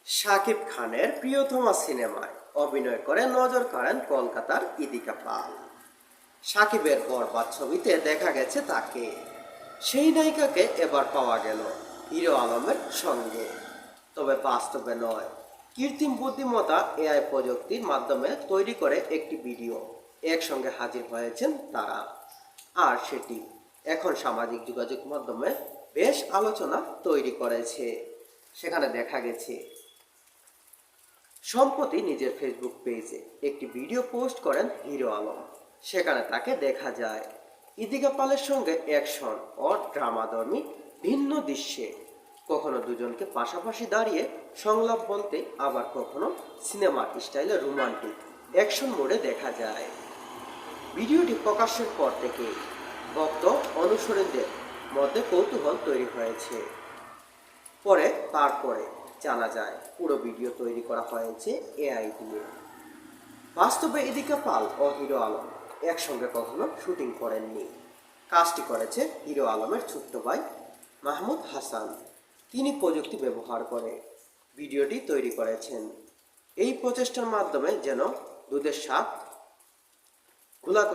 শাকিব খানের প্রিয়তমা সিনেমায় অভিনয় করে নজর কাড়েন কলকাতার ইদিকা পাল। শাকিবের বরবাদ ছবিতে দেখা গেছে তাকে। সেই নায়িকাকে এবার পাওয়া গেল হিরো আলমের সঙ্গে, তবে বাস্তবে নয়, কৃত্রিম বুদ্ধিমত্তা এআই প্রযুক্তির মাধ্যমে তৈরি করে একটি ভিডিও একসঙ্গে হাজির হয়েছেন তারা। আর সেটি এখন সামাজিক যোগাযোগ মাধ্যমে বেশ আলোচনা তৈরি করেছে। সেখানে দেখা গেছে সম্প্রতি নিজের ফেসবুক পেজে একটি ভিডিও পোস্ট করেন হিরো আলম। সেখানে তাকে দেখা যায় ইদিকা পালের সঙ্গে অ্যাকশন ও ড্রামাধর্মী ভিন্ন দৃশ্যে, কখনো দুজনকে পাশাপাশি দাঁড়িয়ে সংলাপ বলতে, আবার কখনো সিনেমার স্টাইলে রোমান্টিক অ্যাকশন মোডে দেখা যায়। ভিডিওটি প্রকাশের পর থেকে ভক্ত অনুসারীদের মধ্যে কৌতূহল তৈরি হয়েছে। তারপরে জানা যায় পুরো ভিডিও তৈরি করা হয়েছে এআই দিয়ে। বাস্তবে ইদিকা পাল ও হিরো আলম একসঙ্গে কখনো শুটিং করেননি। কাজটি করেছে হিরো আলমের ছোট্ট ভাই মাহমুদ হাসান। তিনি প্রযুক্তি ব্যবহার করে ভিডিওটি তৈরি করেছেন। এই প্রচেষ্টার মাধ্যমে যেন দুধের স্বাদ ঘোলা করে